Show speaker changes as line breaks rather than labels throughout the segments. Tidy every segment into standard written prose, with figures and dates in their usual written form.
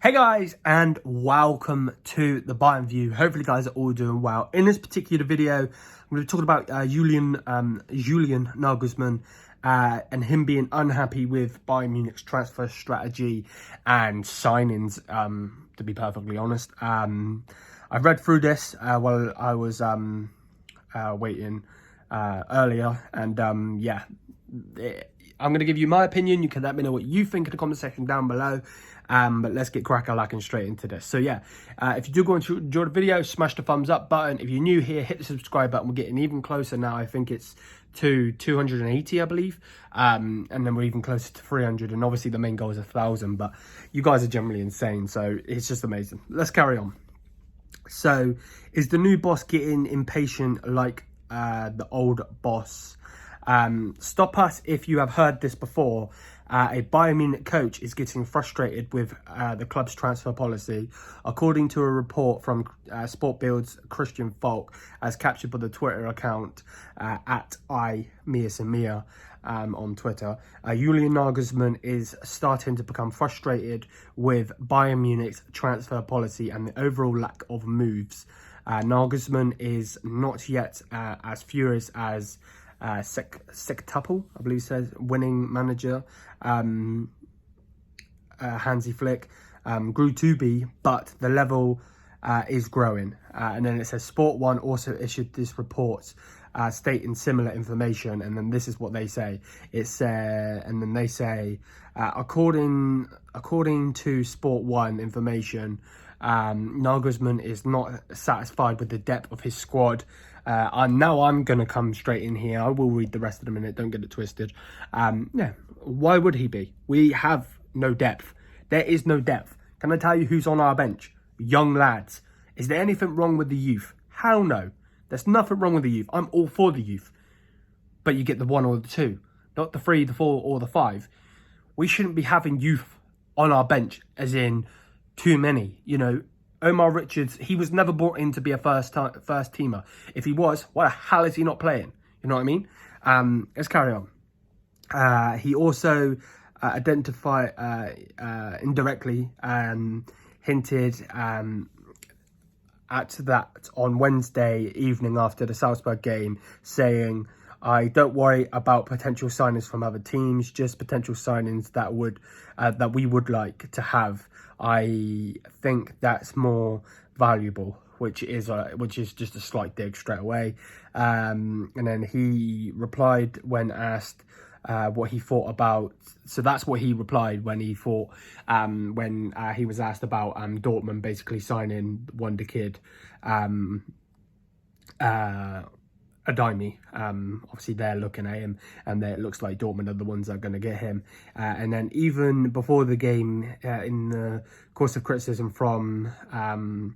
Hey guys, and welcome to the Bayern View. Hopefully you guys are all doing well. In this particular video, I'm going to be talking about Julian Nagelsmann and him being unhappy with Bayern Munich's transfer strategy and signings, to be perfectly honest. I've read through this while I was waiting earlier, and yeah, I'm going to give you my opinion. You can let me know what you think in the comment section down below. But let's get crack-a-lacking straight into this. So yeah, if you do go and enjoy the video, smash the thumbs up button. If you're new here, hit the subscribe button. We're getting even closer now. I think it's to 280, I believe. And then we're even closer to 300. And obviously the main goal is 1,000. But you guys are generally insane. So it's just amazing. Let's carry on. So is the new boss getting impatient like the old boss? Stop us if you have heard this before. A Bayern Munich coach is getting frustrated with the club's transfer policy, according to a report from Sport Bild's Christian Falk, as captured by the Twitter account at adeyemi on Twitter. Julian Nagelsmann is starting to become frustrated with Bayern Munich's transfer policy and the overall lack of moves. Nagelsmann is not yet as furious as Sextuple, I believe says, winning manager Hansi Flick grew to be, but the level is growing. And then it says Sport One also issued this report stating similar information, and then this is what they say. It's and then they say according to Sport One information, Nagelsmann is not satisfied with the depth of his squad. Now I'm going to come straight in here. I will read the rest of the minute. Don't get it twisted. Yeah, why would he be? We have no depth. There is no depth. Can I tell you who's on our bench? Young lads. Is there anything wrong with the youth? Hell no. There's nothing wrong with the youth. I'm all for the youth. But you get the one or the two. Not the three, the four, or the five. We shouldn't be having youth on our bench, as in too many, you know. Omar Richards, he was never brought in to be a first teamer. If he was, why the hell is he not playing? You know what I mean? Let's carry on. He also identified indirectly, hinted at that on Wednesday evening after the Salzburg game, saying, "I don't worry about potential signings from other teams, just potential signings that we would like to have. I think that's more valuable," which is just a slight dig straight away. And then he replied when asked what he thought about. So that's what he replied when he thought when he was asked about Dortmund basically signing Wonder Kid adeyemi. Obviously they're looking at him, and it looks like Dortmund are the ones that are going to get him. And then even before the game, in the course of criticism from the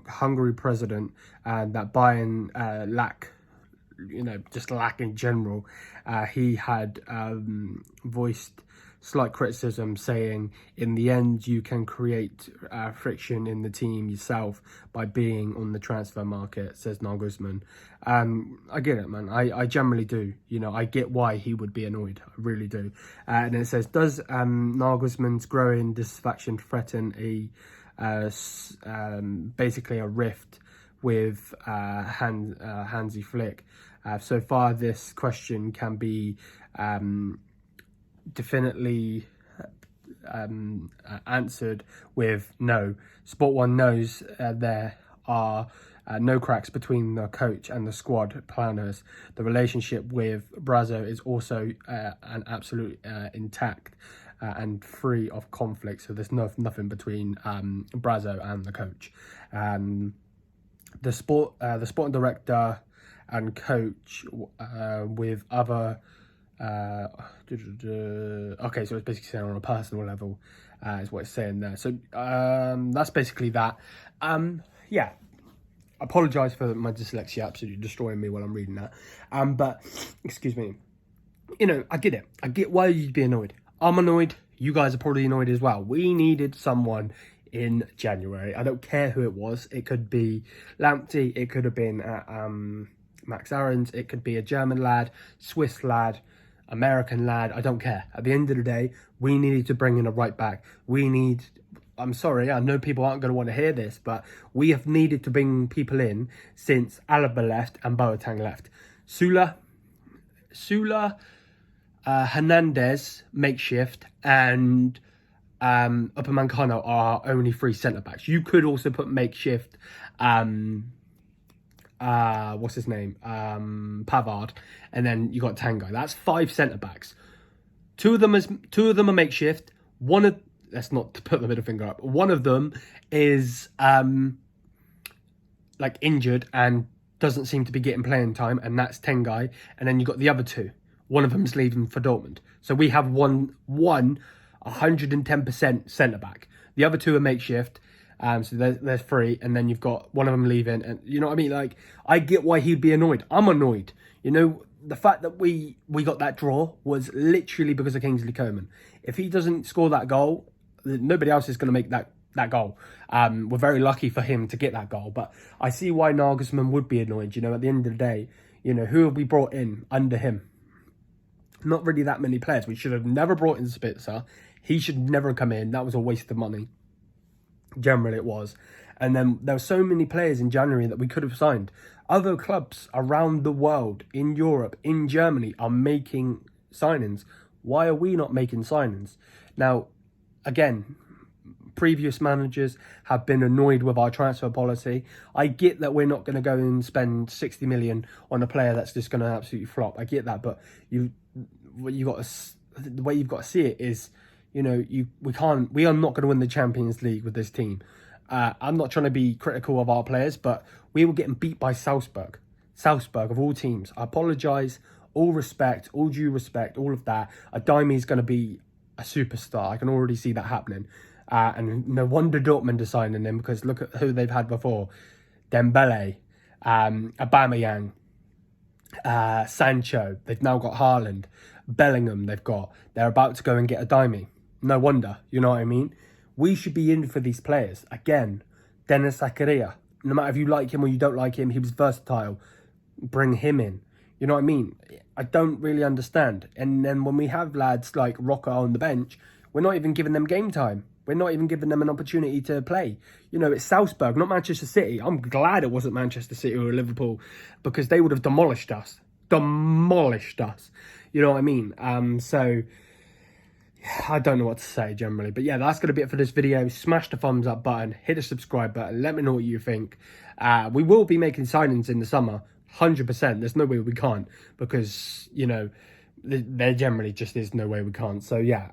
Hungary president, that Bayern lack in general, he had voiced slight criticism, saying, "In the end, you can create friction in the team yourself by being on the transfer market," says Nagelsmann. I get it, man. I generally do. You know, I get why he would be annoyed. I really do. And then it says, does Nagelsmann's growing dissatisfaction threaten basically a rift with Hansi Flick? So far, this question can be definitely answered with no. Sport One knows there are no cracks between the coach and the squad planners. The relationship with Brazzo is also an absolute intact and free of conflict. So there's nothing between Brazzo and the coach. The sporting director and coach with other okay, so it's basically saying on a personal level is what it's saying there. So that's basically that. Yeah, apologize for my dyslexia absolutely destroying me while I'm reading that. But excuse me, you know, I get it. I get why you'd be annoyed. I'm annoyed. You guys are probably annoyed as well. We needed someone in January. I don't care who it was. It could be Lamptey. It could have been Max Aarons. It could be a German lad, Swiss lad, American lad. I don't care. At the end of the day, we needed to bring in a right back. We need I'm sorry, I know people aren't going to want to hear this, but we have needed to bring people in since Alaba left and Boateng left. Sula, Hernandez, makeshift, and Upamecano are only 3 centre-backs. You could also put makeshift, what's his name? Pavard, and then you got Tanguy. That's 5 centre-backs. Two of them are makeshift. Let's not put the middle finger up. One of them is like injured and doesn't seem to be getting playing time, and that's Tanguy. And then you got the other 2. One of them's leaving for Dortmund. So we have one 110% centre back. The other 2 are makeshift. So there's 3, and then you've got one of them leaving, and you know what I mean. Like, I get why he'd be annoyed. I'm annoyed. You know, the fact that we got that draw was literally because of Kingsley Coman. If he doesn't score that goal, nobody else is going to make that goal. We're very lucky for him to get that goal, but I see why Nagelsmann would be annoyed. You know, at the end of the day, you know, who have we brought in under him? Not really that many players. We should have never brought in Spitzer. He should never come in. That was a waste of money. Generally, it was. And then there were so many players in January that we could have signed. Other clubs around the world, in Europe, in Germany, are making signings. Why are we not making signings? Now, again, previous managers have been annoyed with our transfer policy. I get that we're not going to go and spend 60 million on a player that's just going to absolutely flop. I get that, but the way you've got to see it is, you know, we are not going to win the Champions League with this team. I'm not trying to be critical of our players, but we were getting beat by Salzburg. Salzburg, of all teams. I apologise. All respect, all due respect, all of that. Adeyemi is going to be a superstar. I can already see that happening. And no wonder Dortmund are signing him, because look at who they've had before. Dembele, Aubameyang, Sancho. They've now got Haaland. Bellingham they're about to go and get Adeyemi. No wonder, you know what I mean? We should be in for these players. Again, Dennis Zakaria. No matter if you like him or you don't like him, he was versatile. Bring him in. You know what I mean? I don't really understand. And then when we have lads like Roca on the bench, we're not even giving them game time. We're not even giving them an opportunity to play. You know, it's Salzburg, not Manchester City. I'm glad it wasn't Manchester City or Liverpool, because they would have demolished us. You know what I mean? So I don't know what to say generally. But yeah, that's going to be it for this video. Smash the thumbs up button. Hit the subscribe button. Let me know what you think. We will be making signings in the summer. 100%. There's no way we can't. Because, you know, there generally just is no way we can't. So yeah.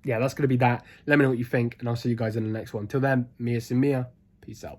Yeah, that's going to be that. Let me know what you think. And I'll see you guys in the next one. Till then, Mia Simia. Peace out.